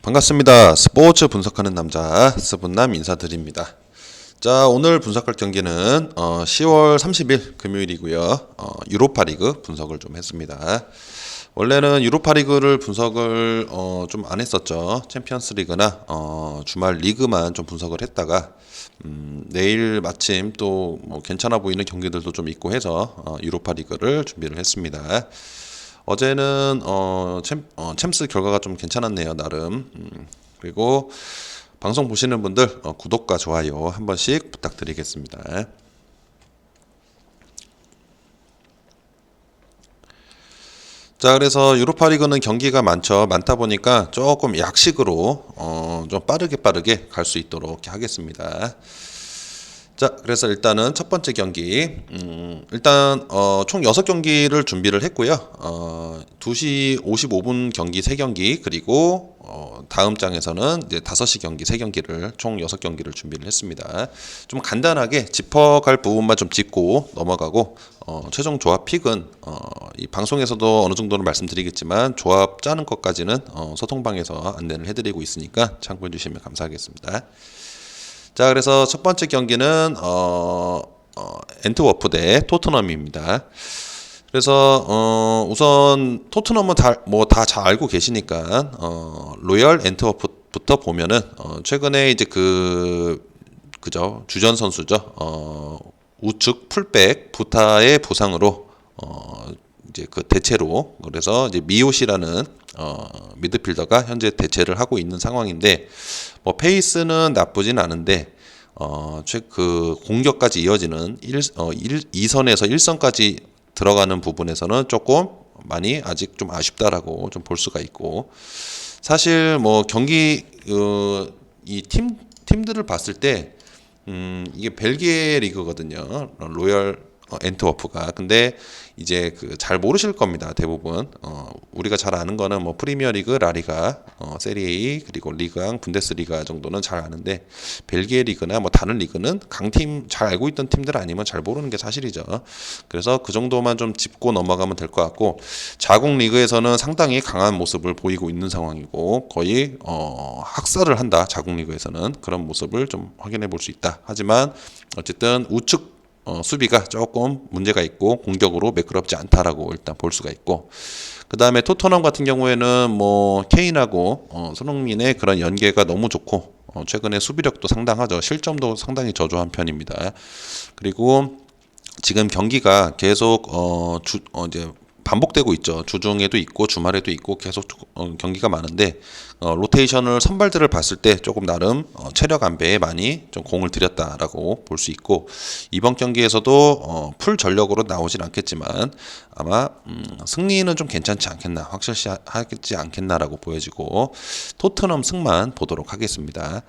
반갑습니다. 스포츠 분석하는 남자 스분남 인사드립니다. 자, 오늘 분석할 경기는 10월 30일 금요일이고요. 유로파리그 분석을 좀 했습니다. 원래는 유로파리그를 분석을 좀 안 했었죠. 챔피언스리그나 주말 리그만 좀 분석을 했다가 내일 마침 또 뭐 괜찮아 보이는 경기들도 좀 있고 해서 유로파리그를 준비를 했습니다. 어제는 챔스 결과가 좀 괜찮았네요, 나름. 그리고 방송 보시는 분들 구독과 좋아요 한 번씩 부탁드리겠습니다. 자, 그래서 유로파리그는 경기가 많다 보니까 조금 약식으로 좀 빠르게 갈 수 있도록 하겠습니다. 자, 그래서 일단은 첫 번째 경기, 일단 총 6경기를 준비를 했고요. 2시 55분 경기 3경기, 그리고 다음 장에서는 이제 5시 경기 3경기를 총 6경기를 준비를 했습니다. 좀 간단하게 짚어갈 부분만 좀 짚고 넘어가고 최종 조합 픽은 이 방송에서도 어느 정도는 말씀드리겠지만 조합 짜는 것까지는 소통방에서 안내를 해드리고 있으니까 참고해 주시면 감사하겠습니다. 자, 그래서 첫 번째 경기는 엔트워프 대 토트넘입니다. 그래서 우선 토트넘은 다 잘 알고 계시니까 로열 엔트워프부터 보면은 최근에 이제 그죠, 주전 선수죠. 우측 풀백 부타의 부상으로 이제 그 대체로, 그래서 이제 미오시라는 미드필더가 현재 대체를 하고 있는 상황인데, 뭐 페이스는 나쁘진 않은데 그 공격까지 이어지는 2선에서 1선까지 들어가는 부분에서는 조금 많이 아직 좀 아쉽다라고 좀 볼 수가 있고, 사실 뭐 경기 이 팀들을 봤을 때 이게 벨기에 리그거든요. 로열 엔트워프가. 근데 이제 그 잘 모르실 겁니다, 대부분. 우리가 잘 아는 거는 뭐 프리미어리그, 라리가, 세리에, 그리고 리그앙, 분데스리가 정도는 잘 아는데, 벨기에 리그나 뭐 다른 리그는 강팀 잘 알고 있던 팀들 아니면 잘 모르는 게 사실이죠. 그래서 그 정도만 좀 짚고 넘어가면 될 것 같고, 자국 리그에서는 상당히 강한 모습을 보이고 있는 상황이고, 거의 학살을 한다, 자국 리그에서는. 그런 모습을 좀 확인해 볼 수 있다. 하지만 어쨌든 우측 수비가 조금 문제가 있고 공격으로 매끄럽지 않다라고 일단 볼 수가 있고, 그 다음에 토트넘 같은 경우에는 뭐 케인하고 손흥민의 그런 연계가 너무 좋고 최근에 수비력도 상당하죠. 실점도 상당히 저조한 편입니다. 그리고 지금 경기가 계속 이제 반복되고 있죠. 주중에도 있고 주말에도 있고 계속 경기가 많은데, 로테이션을 선발들을 봤을 때 조금 나름 체력 안배에 많이 좀 공을 들였다라고 볼 수 있고, 이번 경기에서도 풀 전력으로 나오진 않겠지만 아마 승리는 좀 괜찮지 않겠나, 확실하지 않겠나라고 보여지고, 토트넘 승만 보도록 하겠습니다.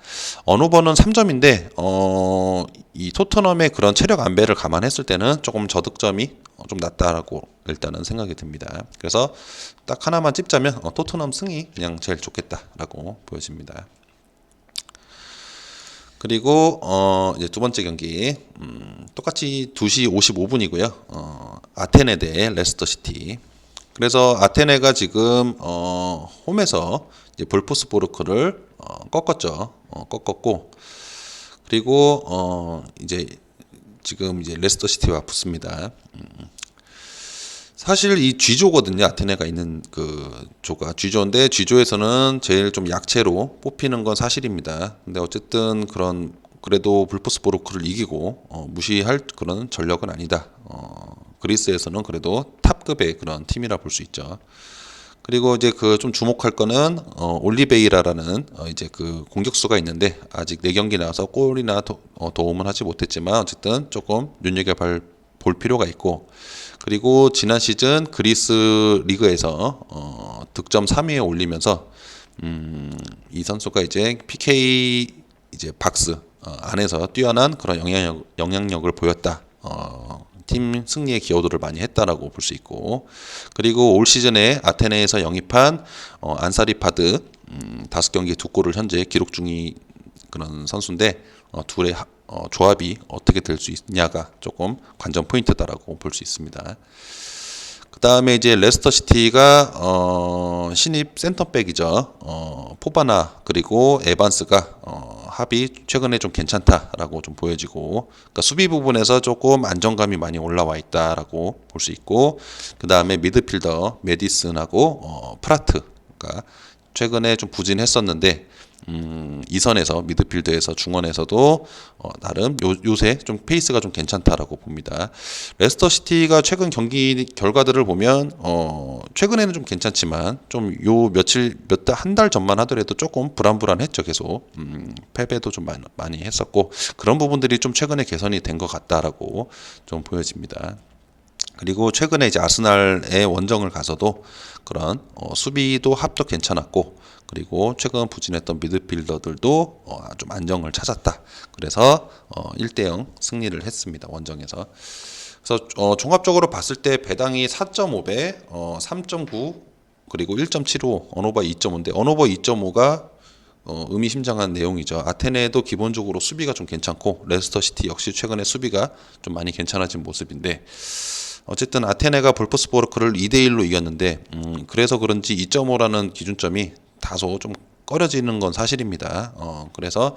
언오버는 3점인데 이 토트넘의 그런 체력 안배를 감안했을 때는 조금 저득점이 좀 낮다라고 일단은 생각이 듭니다. 그래서 딱 하나만 찝자면 토트넘 승이 그냥 제일 좋겠다라고 보여집니다. 그리고 이제 두 번째 경기 똑같이 2시 55분이고요. 아테네 대 레스터 시티. 그래서 아테네가 지금 홈에서 이제 볼프스부르크를 꺾었죠. 꺾었고, 그리고 이제 지금 이제 레스터 시티와 붙습니다. 사실 이 G조거든요. 아테네가 있는 그 조가 G조인데, G조에서는 제일 좀 약체로 뽑히는 건 사실입니다. 근데 어쨌든 그래도 불프스부르크를 이기고 무시할 그런 전력은 아니다. 그리스에서는 그래도 탑급의 그런 팀이라 볼 수 있죠. 그리고 이제 그 좀 주목할 거는 올리베이라라는 이제 그 공격수가 있는데, 아직 4경기 나와서 골이나 도움은 하지 못했지만 어쨌든 조금 눈여겨볼 필요가 있고, 그리고 지난 시즌 그리스 리그에서 득점 3위에 올리면서 이 선수가 이제 PK 이제 박스 안에서 뛰어난 그런 영향력을 보였다. 팀 승리에 기여도를 많이 했다라고 볼 수 있고, 그리고 올 시즌에 아테네에서 영입한 안사리파드 5경기 2골을 현재 기록 중인 그런 선수인데, 둘의 조합이 어떻게 될 수 있냐가 조금 관전 포인트다라고 볼 수 있습니다. 그 다음에 이제 레스터 시티가 신입 센터백이죠. 포바나 그리고 에반스가 합이 최근에 좀 괜찮다라고 좀 보여지고, 그러니까 수비 부분에서 조금 안정감이 많이 올라와 있다라고 볼 수 있고, 그 다음에 미드필더 메디슨하고 프라트가 최근에 좀 부진했었는데, 이선에서 미드필드에서 중원에서도 나름 요새 좀 페이스가 좀 괜찮다라고 봅니다. 레스터 시티가 최근 경기 결과들을 보면 최근에는 좀 괜찮지만 좀 요 며칠 한 달 전만 하더라도 조금 불안불안했죠. 계속 패배도 좀 많이 했었고, 그런 부분들이 좀 최근에 개선이 된 것 같다라고 좀 보여집니다. 그리고 최근에 이제 아스날의 원정을 가서도 그런 수비도 합도 괜찮았고, 그리고 최근 부진했던 미드필더들도 좀 안정을 찾았다. 그래서 1대0 승리를 했습니다. 원정에서. 그래서 종합적으로 봤을 때 배당이 4.5배, 3.9 그리고 1.75, 언오버 2.5인데 언오버 2.5가 의미심장한 내용이죠. 아테네도 기본적으로 수비가 좀 괜찮고, 레스터 시티 역시 최근에 수비가 좀 많이 괜찮아진 모습인데, 어쨌든 아테네가 볼프스부르크를 2대1로 이겼는데, 그래서 그런지 2.5라는 기준점이 다소 좀 꺼려지는 건 사실입니다. 그래서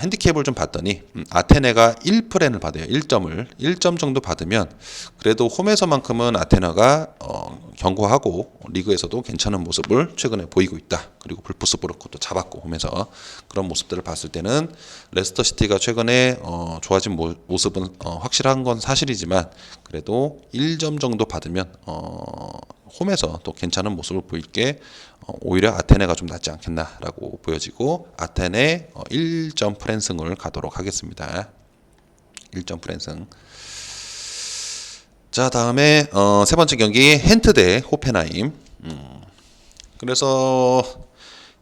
핸디캡을 좀 봤더니 아테네가 1프렌을 받아요. 1점 정도 받으면 그래도 홈에서만큼은 아테네가 견고하고 리그에서도 괜찮은 모습을 최근에 보이고 있다. 그리고 볼프스부르크도 잡았고 홈에서 그런 모습들을 봤을 때는 레스터 시티가 최근에 좋아진 모습은 확실한 건 사실이지만, 그래도 1점 정도 받으면 홈에서 또 괜찮은 모습을 보일 게 오히려 아테네가 좀 낫지 않겠나라고 보여지고, 아테네 1점 프랜승을 가도록 하겠습니다. 1점 프랜승. 자, 다음에 세 번째 경기 헨트 대 호펜하임. 그래서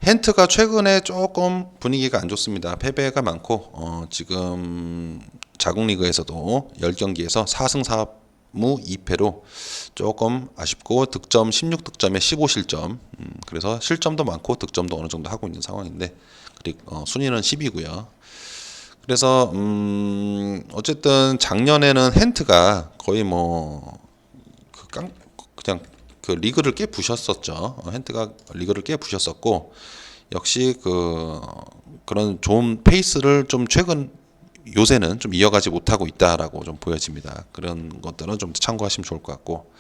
헨트가 최근에 조금 분위기가 안 좋습니다. 패배가 많고 지금 자국 리그에서도 10경기에서 4승 4무 2패로 조금 아쉽고, 득점 16득점에 15실점. 그래서 실점도 많고 득점도 어느 정도 하고 있는 상황인데, 그리고 순위는 10위고요. 그래서 어쨌든 작년에는 헨트가 거의 그냥 그 리그를 깨 부셨었죠. 헨트가 리그를 깨 부셨었고, 역시 그런 좋은 페이스를 좀 요새는 좀 이어가지 못하고 있다라고 좀 보여집니다. 그런 것들은 좀 참고하시면 좋을 것 같고,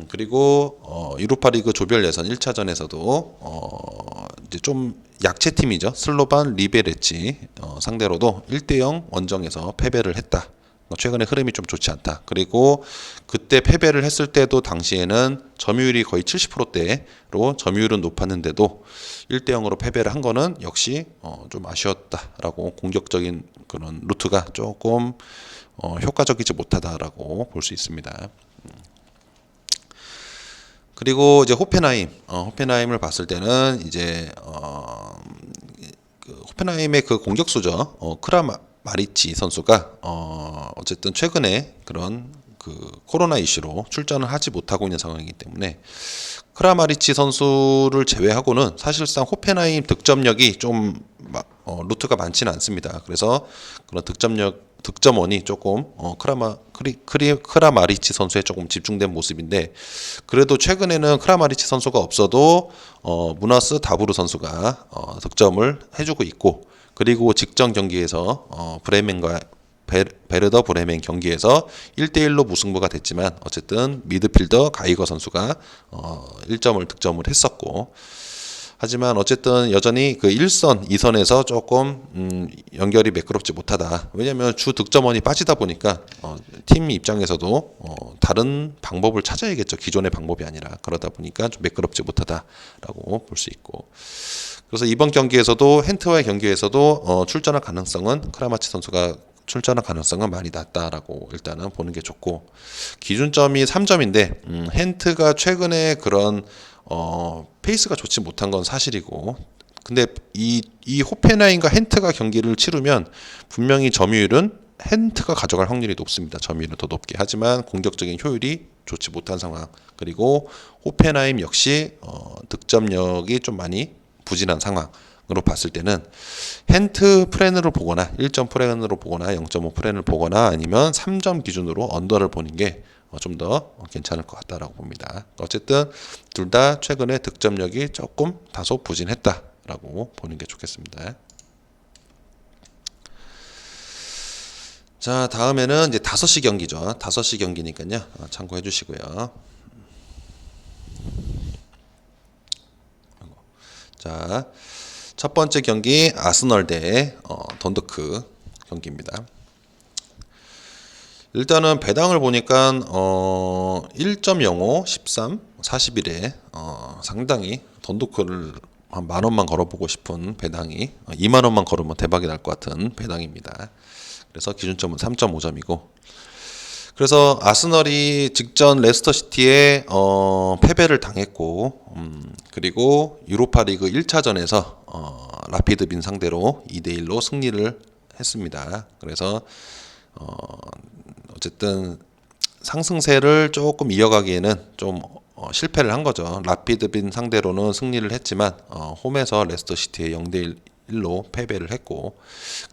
그리고 유로파리그 조별 예선 1차전에서도 이제 좀 약체 팀이죠. 슬로반 리베레치 상대로도 1대0 원정에서 패배를 했다. 최근에 흐름이 좀 좋지 않다. 그리고 그때 패배를 했을 때도 당시에는 점유율이 거의 70%대로 점유율은 높았는데도 1대0으로 패배를 한 거는 역시 좀 아쉬웠다라고, 공격적인 그런 루트가 조금 효과적이지 못하다라고 볼 수 있습니다. 그리고 이제 호펜하임을 봤을 때는 이제 호펜하임의 그 공격수죠. 크라마리치 선수가 어쨌든 최근에 그런 그 코로나 이슈로 출전을 하지 못하고 있는 상황이기 때문에, 크라마리치 선수를 제외하고는 사실상 호펜하임 득점력이 좀 루트가 많지는 않습니다. 그래서 그런 득점원이 조금 크라마리치 선수에 조금 집중된 모습인데, 그래도 최근에는 크라마리치 선수가 없어도 무나스 다부르 선수가 득점을 해주고 있고, 그리고 직전 경기에서 브레멘과 베르더 브레멘 경기에서 1대1로 무승부가 됐지만, 어쨌든 미드필더 가이거 선수가 1점을 득점을 했었고, 하지만 어쨌든 여전히 그 1선, 2선에서 조금 연결이 매끄럽지 못하다. 왜냐하면 주 득점원이 빠지다 보니까 팀 입장에서도 다른 방법을 찾아야겠죠. 기존의 방법이 아니라. 그러다 보니까 좀 매끄럽지 못하다라고 볼 수 있고, 그래서 이번 경기에서도 헨트와의 경기에서도 출전할 가능성은, 크라마치 선수가 출전할 가능성은 많이 낮다라고 일단은 보는 게 좋고, 기준점이 3점인데 헨트가 최근에 그런 페이스가 좋지 못한 건 사실이고, 근데 이 호펜하임과 헨트가 경기를 치르면 분명히 점유율은 헨트가 가져갈 확률이 높습니다. 점유율은 더 높게. 하지만 공격적인 효율이 좋지 못한 상황. 그리고 호펜하임 역시 득점력이 좀 많이 부진한 상황으로 봤을 때는 헨트 프렌으로 보거나 1점 프렌으로 보거나 0.5 프렌을 보거나 아니면 3점 기준으로 언더를 보는 게 좀 더 괜찮을 것 같다라고 봅니다. 어쨌든 둘 다 최근에 득점력이 조금 다소 부진했다라고 보는 게 좋겠습니다. 자, 다음에는 이제 5시 경기죠. 5시 경기니까요. 참고해 주시고요. 자, 첫 번째 경기 아스널 대 던더크 경기입니다. 일단은 배당을 보니까 1.05, 13, 41에 상당히 던더크를 한 만 원만 걸어보고 싶은 배당이 2만 원만 걸으면 대박이 날 것 같은 배당입니다. 그래서 기준점은 3.5점이고 그래서 아스널이 직전 레스터시티에 패배를 당했고 그리고 유로파리그 1차전에서 라피드 빈 상대로 2대1로 승리를 했습니다. 그래서 어쨌든 상승세를 조금 이어가기에는 좀 실패를 한 거죠. 라피드 빈 상대로는 승리를 했지만 홈에서 레스터시티에 0대1로 패배를 했고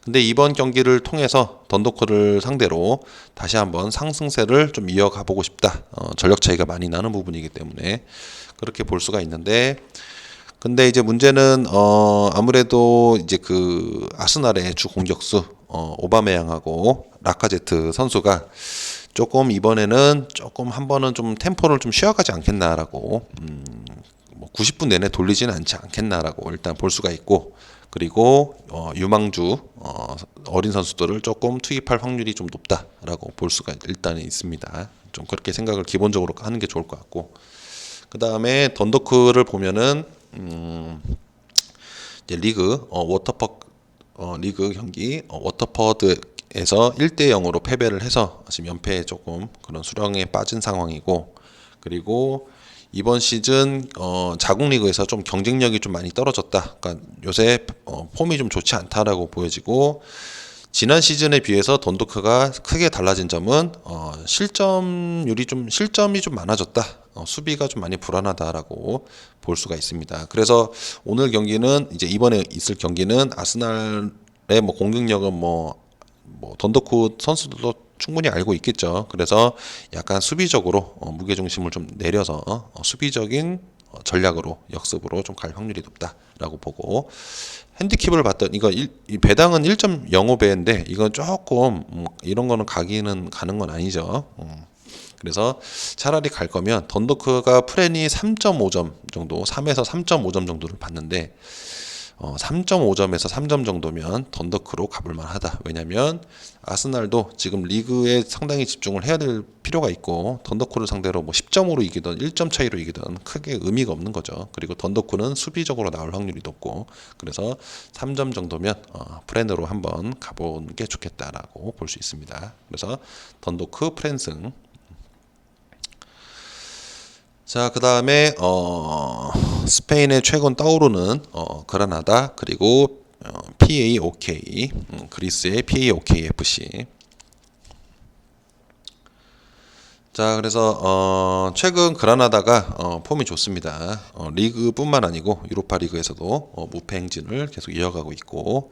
근데 이번 경기를 통해서 던더크를 상대로 다시 한번 상승세를 좀 이어가 보고 싶다. 전력 차이가 많이 나는 부분이기 때문에 그렇게 볼 수가 있는데 근데 이제 문제는 아무래도 이제 그 아스날의 주 공격수 오바메양하고 라카제트 선수가 조금 이번에는 조금 한 번은 좀 템포를 좀 쉬어가지 않겠나라고 뭐 90분 내내 돌리지는 않지 않겠나라고 일단 볼 수가 있고 그리고 유망주 어린 선수들을 조금 투입할 확률이 좀 높다라고 볼 수가 일단은 있습니다. 좀 그렇게 생각을 기본적으로 하는 게 좋을 것 같고 그 다음에 던더크를 보면은 이제 리그 워터퍼 리그 경기 워터퍼드에서 1대 0으로 패배를 해서 지금 연패에 조금 그런 수렁에 빠진 상황이고 그리고 이번 시즌 자국 리그에서 좀 경쟁력이 좀 많이 떨어졌다. 그러니까 요새 폼이 좀 좋지 않다라고 보여지고 지난 시즌에 비해서 던도크가 크게 달라진 점은 실점이 좀 많아졌다. 수비가 좀 많이 불안하다라고 볼 수가 있습니다. 그래서 오늘 경기는 이제 이번에 있을 경기는 아스날의 뭐 공격력은 뭐 던더크 선수들도 충분히 알고 있겠죠. 그래서 약간 수비적으로 무게 중심을 좀 내려서 수비적인 전략으로 역습으로 좀 갈 확률이 높다라고 보고 핸디캡을 봤더니 이 배당은 1.05배인데 이건 조금 이런 거는 가기는 가는 건 아니죠. 그래서 차라리 갈 거면 던더크가 프렌이 3.5점 정도, 3에서 3.5점 정도를 봤는데 3.5점에서 3점 정도면 던더크로 가볼 만하다. 왜냐면 아스날도 지금 리그에 상당히 집중을 해야 될 필요가 있고 던더크를 상대로 뭐 10점으로 이기든 1점 차이로 이기든 크게 의미가 없는 거죠. 그리고 던더크는 수비적으로 나올 확률이 높고 그래서 3점 정도면 프렌으로 한번 가보는 게 좋겠다라고 볼 수 있습니다. 그래서 던더크 프렌승. 자, 그 다음에 스페인의 최근 떠오르는 그라나다 그리고 PAOK 그리스의 PAOK FC. 자, 그래서 최근 그라나다가 폼이 좋습니다. 리그뿐만 아니고 유로파 리그에서도 무패 행진을 계속 이어가고 있고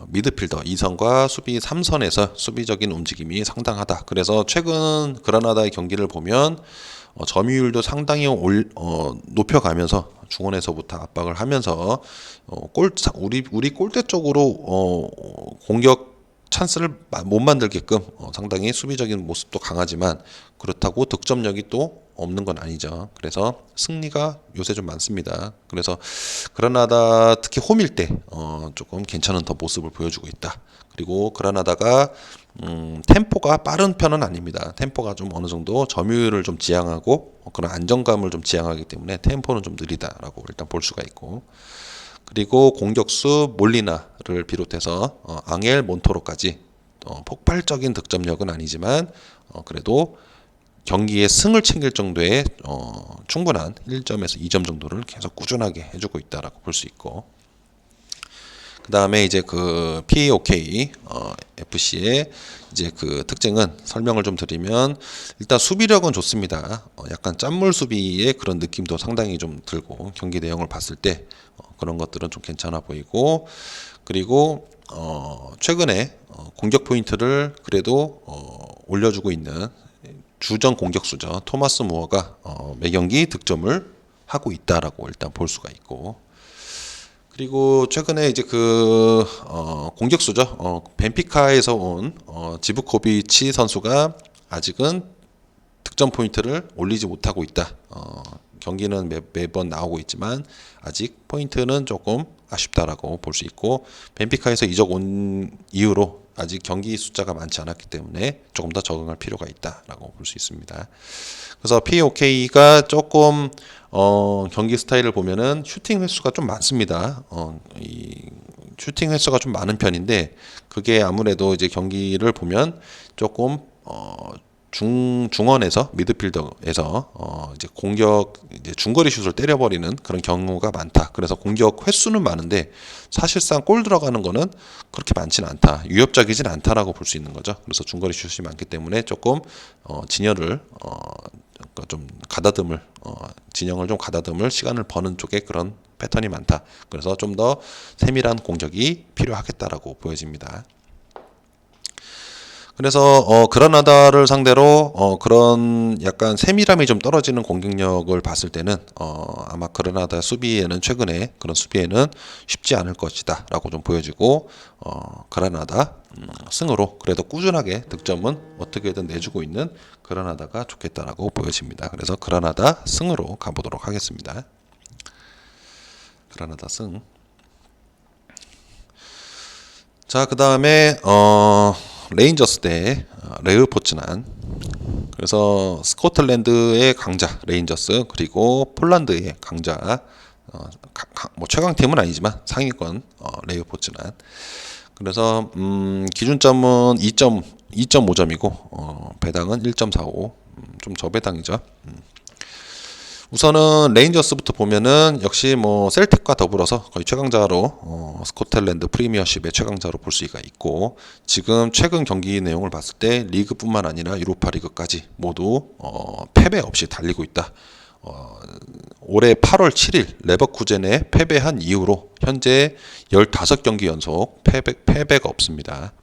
미드필더 2선과 수비 3선에서 수비적인 움직임이 상당하다. 그래서 최근 그라나다의 경기를 보면 점유율도 상당히 높여가면서 중원에서부터 압박을 하면서 우리 골대 쪽으로 공격 찬스를 못 만들게끔 상당히 수비적인 모습도 강하지만 그렇다고 득점력이 또 없는 건 아니죠. 그래서 승리가 요새 좀 많습니다. 그래서 그라나다 특히 홈일 때 조금 괜찮은 더 모습을 보여주고 있다. 그리고 그라나다가 템포가 빠른 편은 아닙니다. 템포가 좀 어느 정도 점유율을 좀 지향하고 그런 안정감을 좀 지향하기 때문에 템포는 좀 느리다라고 일단 볼 수가 있고 그리고 공격수 몰리나를 비롯해서 앙헬 몬토로까지 폭발적인 득점력은 아니지만 그래도 경기에 승을 챙길 정도의 충분한 1점에서 2점 정도를 계속 꾸준하게 해주고 있다라고 볼 수 있고 그 다음에 이제 그 PAOK FC의 이제 그 특징은 설명을 좀 드리면 일단 수비력은 좋습니다. 약간 짠물 수비의 그런 느낌도 상당히 좀 들고 경기 내용을 봤을 때 그런 것들은 좀 괜찮아 보이고 그리고 최근에 공격 포인트를 그래도 올려주고 있는 주전 공격수죠. 토마스 무어가 매 경기 득점을 하고 있다라고 일단 볼 수가 있고, 그리고 최근에 이제 공격수죠. 벤피카에서 온 지브코비치 선수가 아직은 득점 포인트를 올리지 못하고 있다. 경기는 매번 나오고 있지만 아직 포인트는 조금 아쉽다라고 볼 수 있고, 벤피카에서 이적 온 이후로 아직 경기 숫자가 많지 않았기 때문에 조금 더 적응할 필요가 있다라고 볼 수 있습니다. 그래서 POK가 조금 경기 스타일을 보면은 슈팅 횟수가 좀 많습니다. 이 슈팅 횟수가 좀 많은 편인데, 그게 아무래도 이제 경기를 보면 조금 중원에서 미드필더에서 이제 이제 중거리 슛을 때려버리는 그런 경우가 많다. 그래서 공격 횟수는 많은데 사실상 골 들어가는 거는 그렇게 많지는 않다. 위협적이진 않다라고 볼 수 있는 거죠. 그래서 중거리 슛이 많기 때문에 조금 진영을 좀 가다듬을 진영을 좀 가다듬을 시간을 버는 쪽에 그런 패턴이 많다. 그래서 좀 더 세밀한 공격이 필요하겠다라고 보여집니다. 그래서 그라나다를 상대로 그런 약간 세밀함이 좀 떨어지는 공격력을 봤을 때는 아마 그라나다 수비에는 최근에 그런 수비에는 쉽지 않을 것이다라고 좀 보여지고, 그라나다 승으로 그래도 꾸준하게 득점은 어떻게든 내주고 있는 그라나다가 좋겠다라고 보여집니다. 그래서 그라나다 승으로 가보도록 하겠습니다. 그라나다 승. 자, 그 다음에 레인저스 대 레흐 포츠난. 그래서 스코틀랜드의 강자 레인저스, 그리고 폴란드의 강자 뭐 최강팀은 아니지만 상위권 레흐 포츠난. 그래서 기준점은 2.5점이고 배당은 1.45. 좀 저배당이죠. 우선은 레인저스부터 보면은 역시 뭐 셀틱과 더불어서 거의 최강자로 스코틀랜드 프리미어십의 최강자로 볼 수가 있고, 지금 최근 경기 내용을 봤을 때 리그뿐만 아니라 유로파 리그까지 모두 패배 없이 달리고 있다. 올해 8월 7일 레버쿠젠에 패배한 이후로 현재 15경기 연속 패배가 없습니다.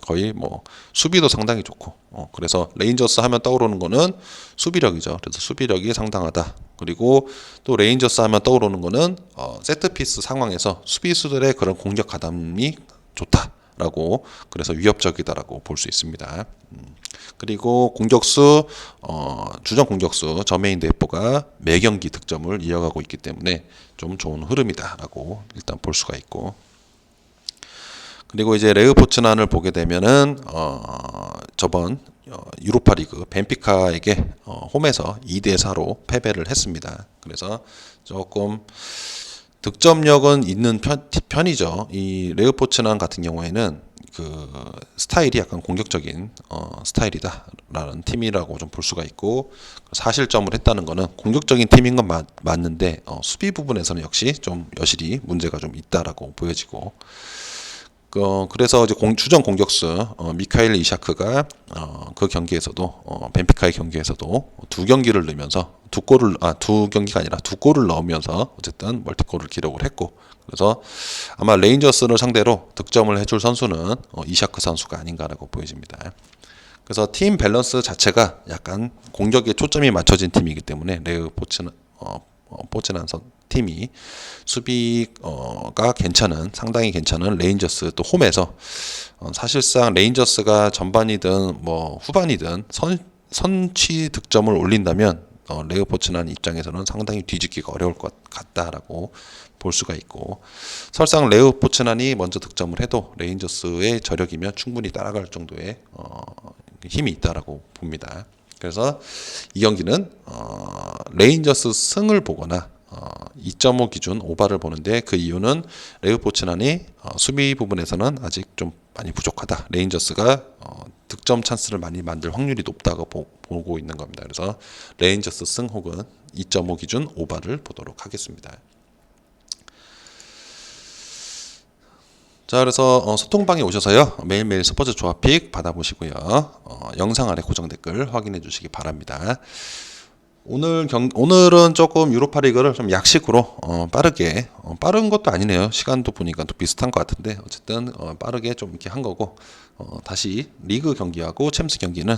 거의 뭐 수비도 상당히 좋고, 그래서 레인저스 하면 떠오르는 거는 수비력이죠. 그래서 수비력이 상당하다. 그리고 또 레인저스 하면 떠오르는 거는 세트피스 상황에서 수비수들의 그런 공격 가담이 좋다라고, 그래서 위협적이다라고 볼 수 있습니다. 그리고 공격수 주전 공격수 저메인 데포가 매 경기 득점을 이어가고 있기 때문에 좀 좋은 흐름이다라고 일단 볼 수가 있고, 그리고 이제 레흐 포츠난을 보게 되면은 저번 유로파 리그 벤피카에게 홈에서 2대4로 패배를 했습니다. 그래서 조금 득점력은 있는 편이죠. 이 레흐 포츠난 같은 경우에는 그 스타일이 약간 공격적인 스타일이다라는 팀이라고 좀 볼 수가 있고, 4실점을 했다는 거는 공격적인 팀인 건 맞는데 수비 부분에서는 역시 좀 여실히 문제가 좀 있다라고 보여지고, 그래서 이제 주전 공격수 미카엘 이샤크가 그 경기에서도 벤피카의 경기에서도 두 경기를 넣으면서 두 경기가 아니라 두 골을 넣으면서 어쨌든 멀티골을 기록을 했고, 그래서 아마 레인저스를 상대로 득점을 해줄 선수는 이샤크 선수가 아닌가라고 보여집니다. 그래서 팀 밸런스 자체가 약간 공격에 초점이 맞춰진 팀이기 때문에 레흐 포츠난 팀이 수비가 상당히 괜찮은 레인저스 또 홈에서 사실상 레인저스가 전반이든 뭐 후반이든 선취 득점을 올린다면 레흐 포츠난 입장에서는 상당히 뒤집기가 어려울 것 같다라고 볼 수가 있고, 설상 레흐 포츠난이 먼저 득점을 해도 레인저스의 저력이면 충분히 따라갈 정도의 힘이 있다라고 봅니다. 그래서 이 경기는 레인저스 승을 보거나 2.5 기준 오바를 보는데, 그 이유는 레흐 포츠난이 수비 부분에서는 아직 좀 많이 부족하다. 레인저스가 득점 찬스를 많이 만들 확률이 높다고 보고 있는 겁니다. 그래서 레인저스 승 혹은 2.5 기준 오바를 보도록 하겠습니다. 자, 그래서 소통방에 오셔서요, 매일매일 스포츠 조합픽 받아보시고요, 영상 아래 고정 댓글 확인해 주시기 바랍니다. 오늘은 조금 유로파 리그를 좀 약식으로 빠르게 빠른 것도 아니네요. 시간도 보니까 또 비슷한 것 같은데 어쨌든 빠르게 좀 이렇게 한 거고 다시 리그 경기하고 챔스 경기는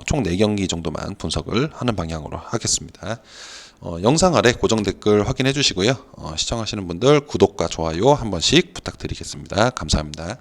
총 4경기 정도만 분석을 하는 방향으로 하겠습니다. 영상 아래 고정 댓글 확인해 주시고요. 시청하시는 분들 구독과 좋아요 한 번씩 부탁드리겠습니다. 감사합니다.